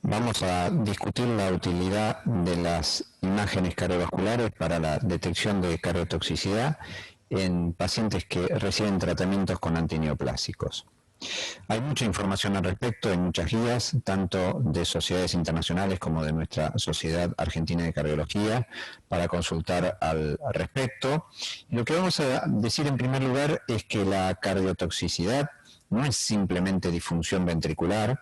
Vamos a discutir la utilidad de las imágenes cardiovasculares para la detección de cardiotoxicidad en pacientes que reciben tratamientos con antineoplásicos. Hay mucha información al respecto, hay muchas guías, tanto de sociedades internacionales como de nuestra Sociedad Argentina de Cardiología, para consultar al respecto. Lo que vamos a decir en primer lugar es que la cardiotoxicidad no es simplemente disfunción ventricular,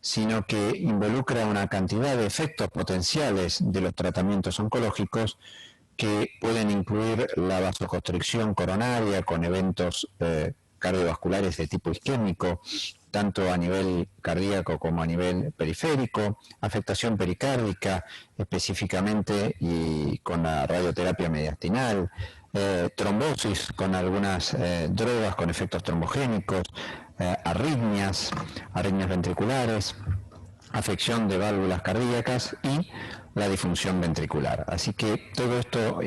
sino que involucra una cantidad de efectos potenciales de los tratamientos oncológicos que pueden incluir la vasoconstricción coronaria con eventos cardiovasculares de tipo isquémico, tanto a nivel cardíaco como a nivel periférico, afectación pericárdica específicamente y con la radioterapia mediastinal, trombosis con algunas drogas con efectos trombogénicos, arritmias ventriculares, afección de válvulas cardíacas y la disfunción ventricular. Así que todo esto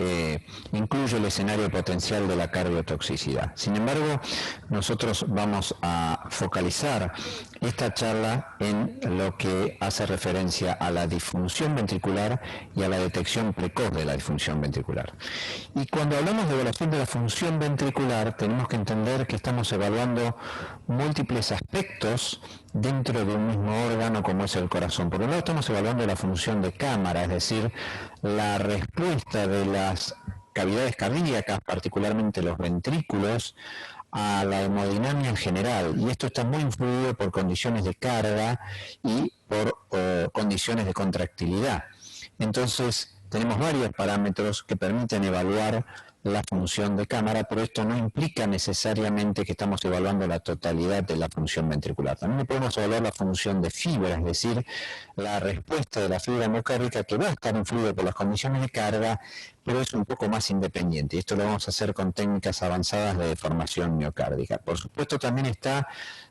incluye el escenario potencial de la cardiotoxicidad. Sin embargo, nosotros vamos a focalizar esta charla en lo que hace referencia a la disfunción ventricular y a la detección precoz de la disfunción ventricular. Y cuando hablamos de evaluación de la función ventricular, tenemos que entender que estamos evaluando múltiples aspectos dentro de un mismo órgano como es el corazón. Por un lado estamos evaluando la función de cámara, es decir, la respuesta de las cavidades cardíacas, particularmente los ventrículos, a la hemodinamia en general, y esto está muy influido por condiciones de carga y por condiciones de contractilidad. Entonces, tenemos varios parámetros que permiten evaluar la función de cámara, pero esto no implica necesariamente que estamos evaluando la totalidad de la función ventricular. También podemos evaluar la función de fibra, es decir, la respuesta de la fibra hemocárdica, que va a estar influida por las condiciones de carga, pero es un poco más independiente. Y esto lo vamos a hacer con técnicas avanzadas de deformación miocárdica. Por supuesto, también está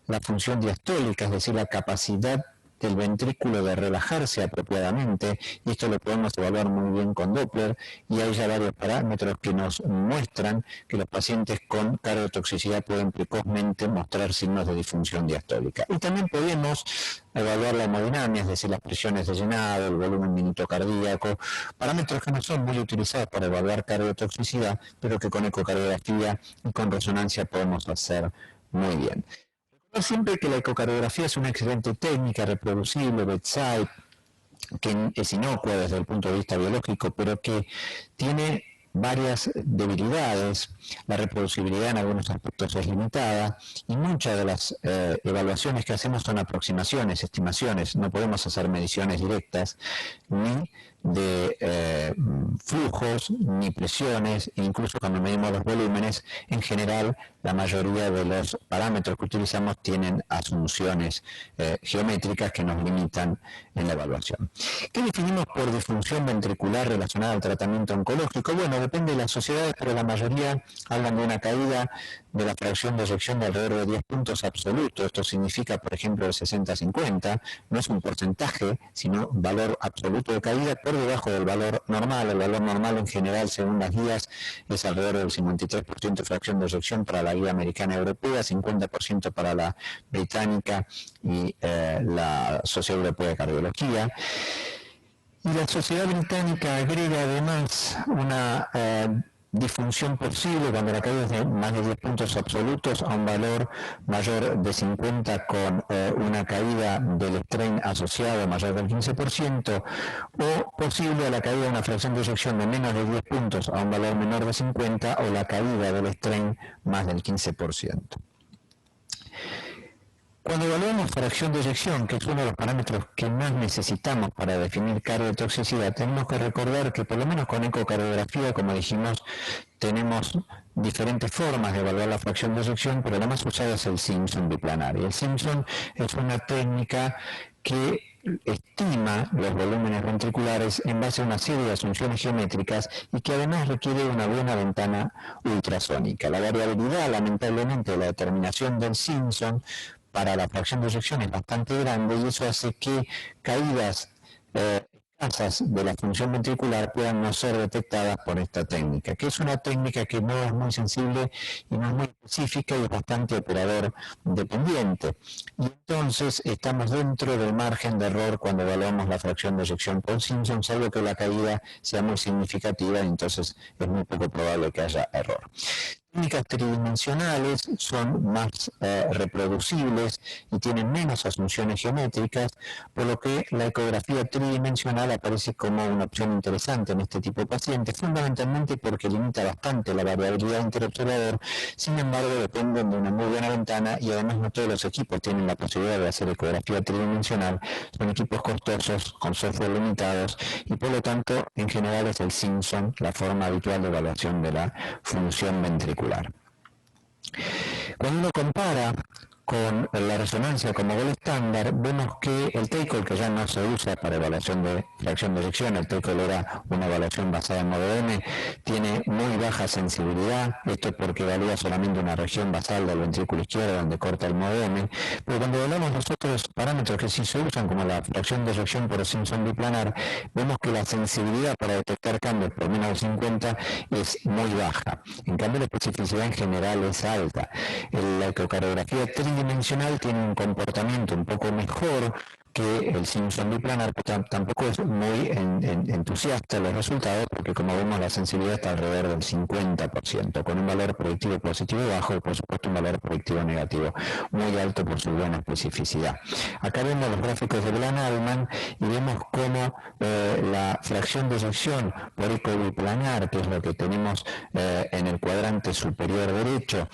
la función diastólica, es decir, la capacidad del ventrículo de relajarse apropiadamente, y esto lo podemos evaluar muy bien con Doppler, y hay ya varios parámetros que nos muestran que los pacientes con cardiotoxicidad pueden precozmente mostrar signos de disfunción diastólica. Y también podemos evaluar la hemodinamia, es decir, las presiones de llenado, el volumen minuto cardíaco, parámetros que no son muy utilizados para evaluar cardiotoxicidad, pero que con ecocardiografía y con resonancia podemos hacer muy bien. Siempre que la ecocardiografía es una excelente técnica, reproducible, bedside, que es inocua desde el punto de vista biológico, pero que tiene varias debilidades. La reproducibilidad en algunos aspectos es limitada y muchas de las evaluaciones que hacemos son aproximaciones, estimaciones. No podemos hacer mediciones directas ni de flujos ni presiones, incluso cuando medimos los volúmenes. En general, la mayoría de los parámetros que utilizamos tienen asunciones geométricas que nos limitan en la evaluación. ¿Qué definimos por disfunción ventricular relacionada al tratamiento oncológico? Bueno, depende de las sociedades, pero la mayoría hablan de una caída de la fracción de eyección de alrededor de 10 puntos absolutos. Esto significa, por ejemplo, el 60-50. No es un porcentaje, sino un valor absoluto de caída por debajo del valor normal. El valor normal en general, según las guías, es alrededor del 53% de fracción de eyección para la guía americana y europea, 50% para la británica y la Sociedad Europea de Cardiología. Y la Sociedad Británica agrega además una disfunción posible cuando la caída es de más de 10 puntos absolutos a un valor mayor de 50 con una caída del strain asociado mayor del 15%, o posible a la caída de una fracción de eyección de menos de 10 puntos a un valor menor de 50 o la caída del strain más del 15%. Cuando evaluamos fracción de eyección, que es uno de los parámetros que más necesitamos para definir cardiotoxicidad, tenemos que recordar que por lo menos con ecocardiografía, como dijimos, tenemos diferentes formas de evaluar la fracción de eyección, pero la más usada es el Simpson biplanar. Y el Simpson es una técnica que estima los volúmenes ventriculares en base a una serie de asunciones geométricas y que además requiere una buena ventana ultrasónica. La variabilidad, lamentablemente, de la determinación del Simpson para la fracción de eyección es bastante grande, y eso hace que caídas tasas de la función ventricular puedan no ser detectadas por esta técnica, que es una técnica que no es muy sensible y no es muy específica y es bastante operador dependiente. Y entonces estamos dentro del margen de error cuando evaluamos la fracción de eyección por Simpson, salvo que la caída sea muy significativa y entonces es muy poco probable que haya error. Técnicas tridimensionales son más reproducibles y tienen menos asunciones geométricas, por lo que la ecografía tridimensional aparece como una opción interesante en este tipo de pacientes, fundamentalmente porque limita bastante la variabilidad interobservador. Sin embargo, dependen de una muy buena ventana y además no todos los equipos tienen la posibilidad de hacer ecografía tridimensional, son equipos costosos, con software limitados y por lo tanto en general es el Simpson la forma habitual de evaluación de la función ventricular. Cuando uno compara con la resonancia como gol estándar, vemos que el TACOL, que ya no se usa para evaluación de fracción de eyección, el TACOL era una evaluación basada en modo M, tiene muy baja sensibilidad, esto es porque evalúa solamente una región basal del ventrículo izquierdo donde corta el modo M, pero cuando evaluamos los otros parámetros que sí se usan, como la fracción de eyección por Simpson biplanar, vemos que la sensibilidad para detectar cambios por menos de 50 es muy baja. En cambio, la especificidad en general es alta. La ecocardiografía tridimensional tiene un comportamiento un poco mejor que el Simpson biplanar, pero tampoco es muy entusiasta los resultados, porque como vemos la sensibilidad está alrededor del 50%, con un valor predictivo positivo bajo y por supuesto un valor predictivo negativo muy alto por su buena especificidad. Acá vemos los gráficos de Blan-Allman y vemos cómo la fracción de eyección por eco biplanar, que es lo que tenemos en el cuadrante superior derecho,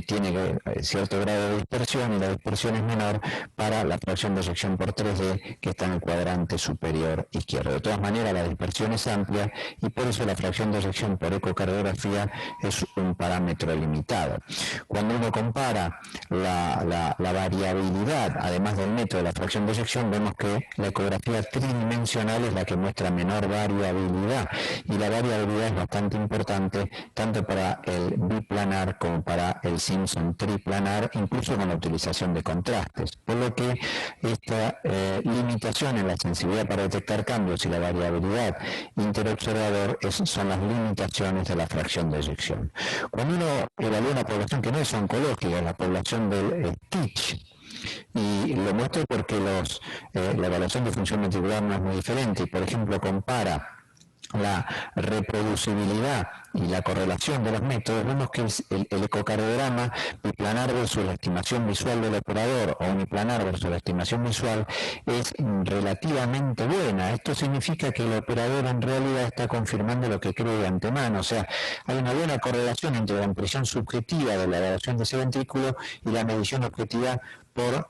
tiene cierto grado de dispersión y la dispersión es menor para la fracción de eyección por 3D que está en el cuadrante superior izquierdo. De todas maneras, la dispersión es amplia y por eso la fracción de eyección por ecocardiografía es un parámetro limitado. Cuando uno compara la variabilidad, además del método de la fracción de eyección, vemos que la ecografía tridimensional es la que muestra menor variabilidad y la variabilidad es bastante importante tanto para el biplanar como para el Simpson triplanar, incluso con la utilización de contrastes, por lo que esta limitación en la sensibilidad para detectar cambios y la variabilidad interobservador son las limitaciones de la fracción de eyección. Cuando uno evalúa una población que no es oncológica, la población del Stitch, y lo muestro porque la evaluación de función ventricular no es muy diferente, y por ejemplo compara la reproducibilidad y la correlación de los métodos, vemos que el ecocardiograma biplanar versus la estimación visual del operador o uniplanar versus la estimación visual es relativamente buena. Esto significa que el operador en realidad está confirmando lo que cree de antemano, o sea, hay una buena correlación entre la impresión subjetiva de la evaluación de ese ventrículo y la medición objetiva por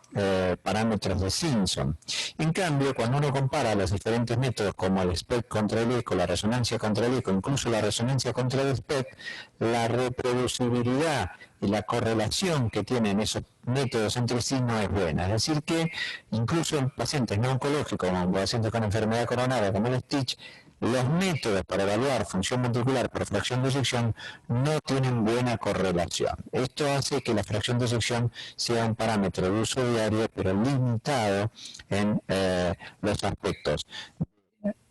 parámetros de Simpson. En cambio, cuando uno compara los diferentes métodos como el SPECT contra el eco, la resonancia contra el eco, incluso la resonancia contra el SPECT, la reproducibilidad y la correlación que tienen esos métodos entre sí no es buena. Es decir que incluso en pacientes no oncológicos, como pacientes con enfermedad coronaria como el Stitch, los métodos para evaluar función ventricular por fracción de eyección no tienen buena correlación. Esto hace que la fracción de eyección sea un parámetro de uso diario, pero limitado en los aspectos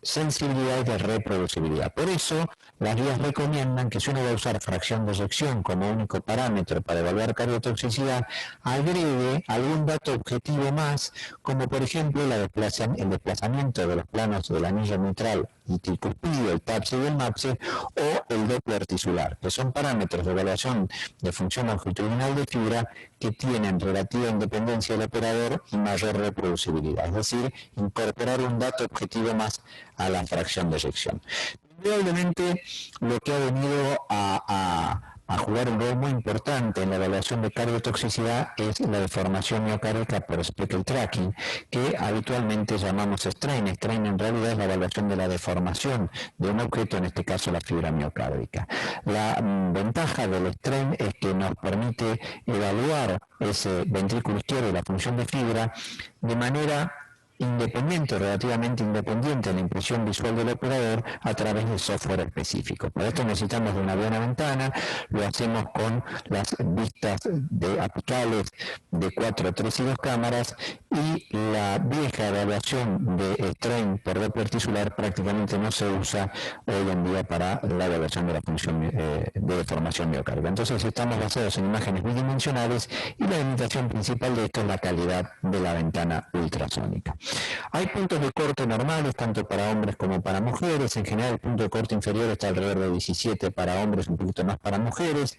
sensibilidad y de reproducibilidad. Por eso, las guías recomiendan que si uno va a usar fracción de eyección como único parámetro para evaluar cardiotoxicidad, agregue algún dato objetivo más, como por ejemplo el desplazamiento de los planos del anillo mitral y tricuspidio, el TAPSE y el MAPSE, o el Doppler tisular, que son parámetros de evaluación de función longitudinal de fibra que tienen relativa independencia del operador y mayor reproducibilidad, es decir, incorporar un dato objetivo más a la fracción de eyección. Probablemente lo que ha venido a jugar un rol muy importante en la evaluación de cardiotoxicidad es la deformación miocárdica por speckle tracking, que habitualmente llamamos strain. Strain en realidad es la evaluación de la deformación de un objeto, en este caso la fibra miocárdica. La ventaja del strain es que nos permite evaluar ese ventrículo izquierdo y la función de fibra de manera independiente, relativamente independiente de la impresión visual del operador a través de software específico. Para esto necesitamos de una buena ventana, lo hacemos con las vistas apicales de 4, 3 y 2 cámaras y la vieja evaluación de strain por Doppler tisular prácticamente no se usa hoy en día para la evaluación de la función de deformación miocárdica. Entonces estamos basados en imágenes bidimensionales y la limitación principal de esto es la calidad de la ventana ultrasónica. Hay puntos de corte normales tanto para hombres como para mujeres. En general el punto de corte inferior está alrededor de 17 para hombres, un poquito más para mujeres.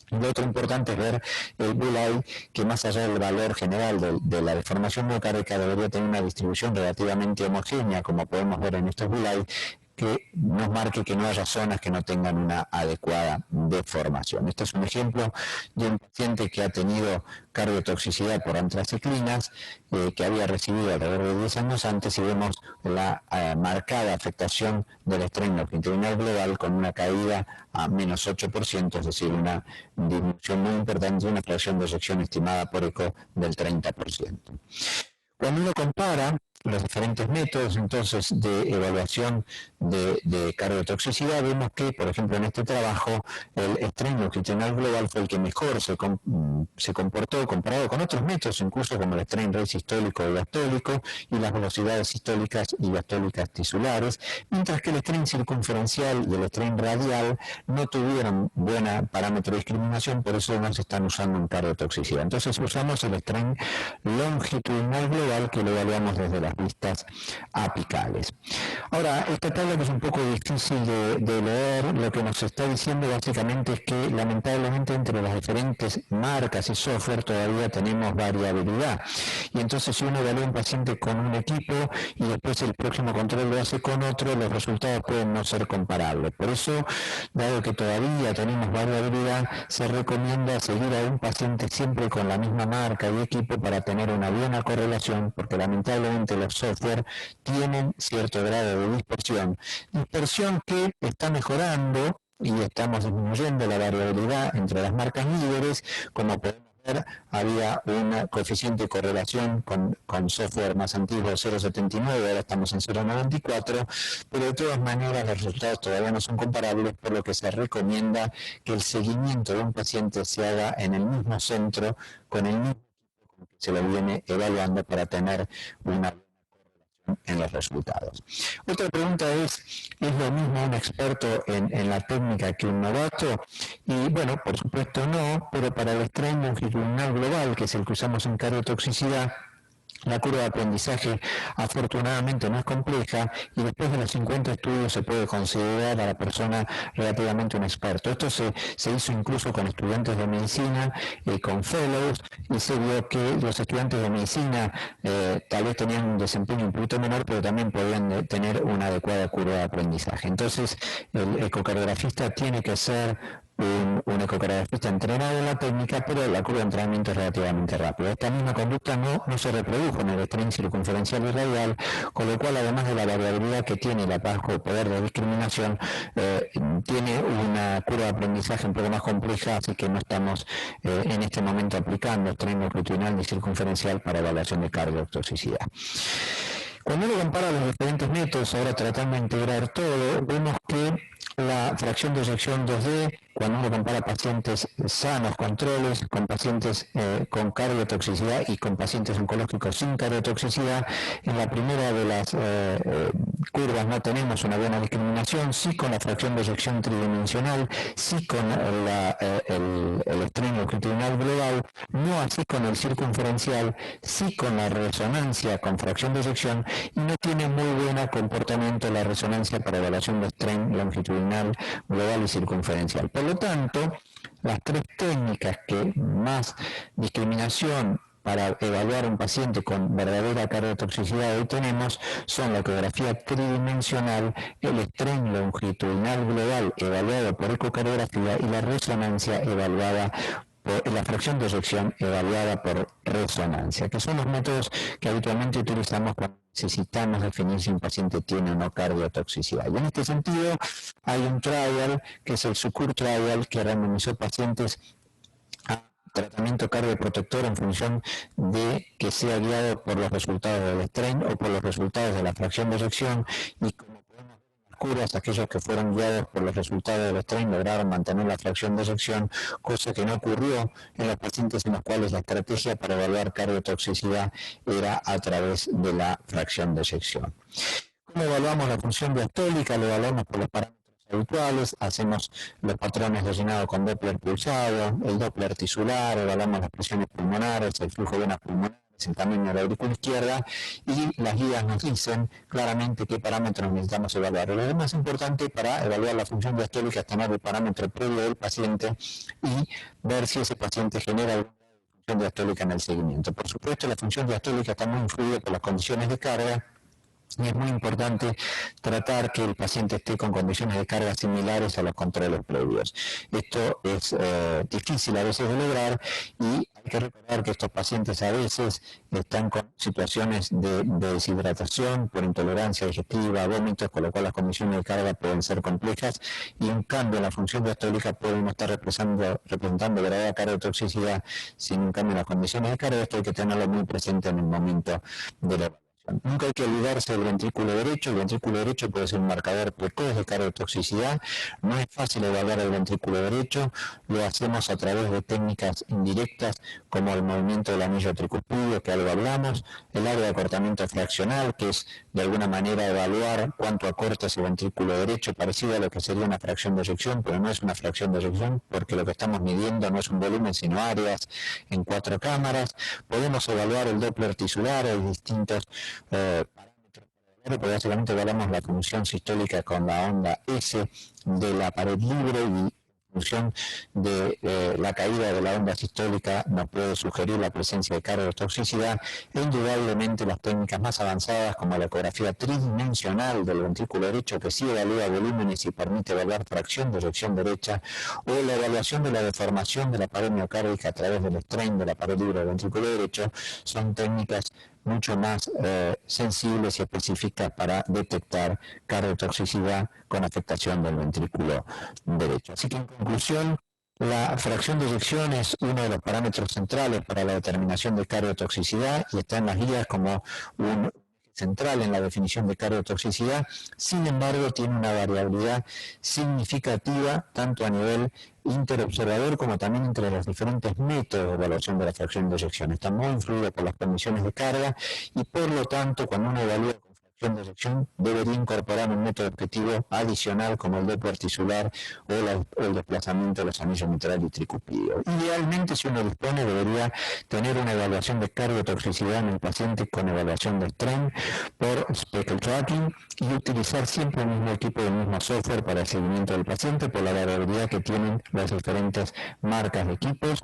Lo otro importante es ver el bullseye, que más allá del valor general de la deformación miocárdica debería tener una distribución relativamente homogénea, como podemos ver en estos bullseye, que nos marque que no haya zonas que no tengan una adecuada deformación. Este es un ejemplo de un paciente que ha tenido cardiotoxicidad por antraciclinas, que había recibido alrededor de 10 años antes, y vemos la marcada afectación del strain longitudinal global con una caída a menos 8%, es decir, una disminución muy importante, una fracción de eyección estimada por eco del 30%. Cuando uno compara los diferentes métodos entonces de evaluación de cardiotoxicidad, vemos que, por ejemplo, en este trabajo el strain longitudinal global fue el que mejor se comportó comparado con otros métodos, incluso como el strain rate sistólico y diastólico y las velocidades sistólicas y diastólicas tisulares, mientras que el strain circunferencial y el strain radial no tuvieron buena parámetro de discriminación, por eso no se están usando en cardiotoxicidad. Entonces usamos el strain longitudinal global, que lo evaluamos desde las vistas apicales. Ahora, esta tabla que es un poco difícil de leer, lo que nos está diciendo básicamente es que lamentablemente entre las diferentes marcas y software todavía tenemos variabilidad. Y entonces si uno evalúa un paciente con un equipo y después el próximo control lo hace con otro, los resultados pueden no ser comparables. Por eso, dado que todavía tenemos variabilidad, se recomienda seguir a un paciente siempre con la misma marca y equipo para tener una buena correlación, porque lamentablemente los software tienen cierto grado de dispersión que está mejorando y estamos disminuyendo la variabilidad entre las marcas líderes. Como podemos ver, había un coeficiente de correlación con software más antiguo de 0,79, ahora estamos en 0,94, pero de todas maneras los resultados todavía no son comparables, por lo que se recomienda que el seguimiento de un paciente se haga en el mismo centro, con el mismo equipo que se lo viene evaluando, para tener una en los resultados. Otra pregunta ¿es lo mismo un experto en la técnica que un novato? Y bueno, por supuesto no, pero para el strain longitudinal global, que es el que usamos en cardiotoxicidad, la curva de aprendizaje afortunadamente no es compleja, y después de los 50 estudios se puede considerar a la persona relativamente un experto. Esto se hizo incluso con estudiantes de medicina, con fellows, y se vio que los estudiantes de medicina tal vez tenían un desempeño un poquito menor, pero también podían tener una adecuada curva de aprendizaje. Entonces el ecocardiografista tiene que ser un ecocardiografista entrenado en la técnica, pero la curva de entrenamiento es relativamente rápida. Esta misma conducta no se reprodujo en el strain circunferencial y radial, con lo cual, además de la variabilidad que tiene la bajo poder de discriminación, tiene una curva de aprendizaje un poco más compleja, así que no estamos en este momento aplicando strain longitudinal ni circunferencial para evaluación de cardiotoxicidad. Cuando uno compara los diferentes métodos, ahora tratando de integrar todo, vemos que la fracción de eyección 2D, cuando uno compara pacientes sanos, controles, con pacientes con cardiotoxicidad y con pacientes oncológicos sin cardiotoxicidad, en la primera de las curvas no tenemos una buena discriminación, sí con la fracción de eyección tridimensional, sí con el strain longitudinal global, no así con el circunferencial, sí con la resonancia con fracción de eyección, y no tiene muy buen comportamiento la resonancia para evaluación de strain longitudinal global y circunferencial. Por lo tanto, las tres técnicas que más discriminación para evaluar un paciente con verdadera cardiotoxicidad hoy tenemos son la ecografía tridimensional, el strain longitudinal global evaluado por ecocardiografía y la resonancia evaluada por la fracción de eyección evaluada por resonancia, que son los métodos que habitualmente utilizamos cuando necesitamos definir si un paciente tiene o no cardiotoxicidad. Y en este sentido hay un trial, que es el SUCUR trial, que randomizó pacientes a tratamiento cardioprotector en función de que sea guiado por los resultados del strain o por los resultados de la fracción de eyección, y como oscuras, aquellos que fueron guiados por los resultados del strain lograron mantener la fracción de eyección, cosa que no ocurrió en los pacientes en los cuales la estrategia para evaluar cardiotoxicidad era a través de la fracción de eyección. ¿Cómo evaluamos la función diastólica? Lo evaluamos por los parámetros habituales, hacemos los patrones de llenado con Doppler pulsado, el Doppler tisular, evaluamos las presiones pulmonares, el flujo de venas pulmonares, el tamaño de la aurícula izquierda, y las guías nos dicen claramente qué parámetros necesitamos evaluar. Lo más importante para evaluar la función diastólica es tener el parámetro previo del paciente y ver si ese paciente genera alguna función diastólica en el seguimiento. Por supuesto, la función diastólica está muy influida por las condiciones de carga, y es muy importante tratar que el paciente esté con condiciones de carga similares a los controles previos. Esto es difícil a veces de lograr y hay que recordar que estos pacientes a veces están con situaciones de deshidratación por intolerancia digestiva, vómitos, con lo cual las condiciones de carga pueden ser complejas y en cambio la función diastólica puede no estar representando verdadera cardiotoxicidad sin un cambio en las condiciones de carga. Esto hay que tenerlo muy presente en el momento de la evaluación. Nunca hay que olvidarse del ventrículo derecho. El ventrículo derecho puede ser un marcador precoz de cardiotoxicidad. No es fácil evaluar el ventrículo derecho. Lo hacemos a través de técnicas indirectas como el movimiento del anillo tricuspidio, que algo hablamos, el área de acortamiento fraccional, que es de alguna manera evaluar cuánto acorta ese ventrículo derecho, parecido a lo que sería una fracción de eyección, pero no es una fracción de eyección porque lo que estamos midiendo no es un volumen, sino áreas en 4 cámaras. Podemos evaluar el Doppler tisular, hay distintos parámetros, pero básicamente evaluamos la función sistólica con la onda S de la pared libre y función de la caída de la onda sistólica nos puede sugerir la presencia de cardiotoxicidad e indudablemente las técnicas más avanzadas como la ecografía tridimensional del ventrículo derecho que sí evalúa volúmenes y permite evaluar fracción de eyección derecha o la evaluación de la deformación de la pared miocárdica a través del strain de la pared libre del ventrículo derecho son técnicas mucho más sensibles y específicas para detectar cardiotoxicidad con afectación del ventrículo derecho. Así que en conclusión, la fracción de eyección es uno de los parámetros centrales para la determinación de cardiotoxicidad y está en las guías como un central en la definición de cardiotoxicidad. Sin embargo, tiene una variabilidad significativa tanto a nivel interobservador como también entre los diferentes métodos de evaluación de la fracción de eyección. Está muy influido por las condiciones de carga y por lo tanto cuando uno evalúa con fracción de eyección debería incorporar un método objetivo adicional como el Doppler tisular o el desplazamiento de los anillos mitral y tricuspidio. Idealmente, si uno dispone, debería tener una evaluación de cardiotoxicidad en el paciente con evaluación de strain por speckle tracking y utilizar siempre el mismo equipo y el mismo software para el seguimiento del paciente por la variabilidad que tienen las diferentes marcas de equipos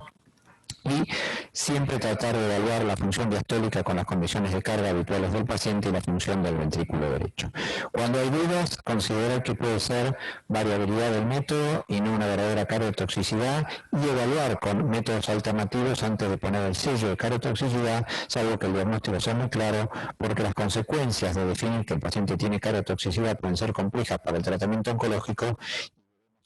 y siempre tratar de evaluar la función diastólica con las condiciones de carga habituales del paciente y la función del ventrículo derecho. Cuando hay dudas, considerar que puede ser variabilidad del método y no una verdadera cardiotoxicidad y evaluar con métodos alternativos antes de poner el sello de cardiotoxicidad, salvo que el diagnóstico sea muy claro, porque las consecuencias de definir que el paciente tiene cardiotoxicidad pueden ser complejas para el tratamiento oncológico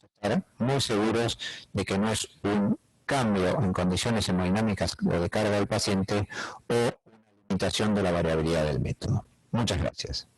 y estar muy seguros de que no es un cambio en condiciones hemodinámicas de carga del paciente o una limitación de la variabilidad del método. Muchas gracias.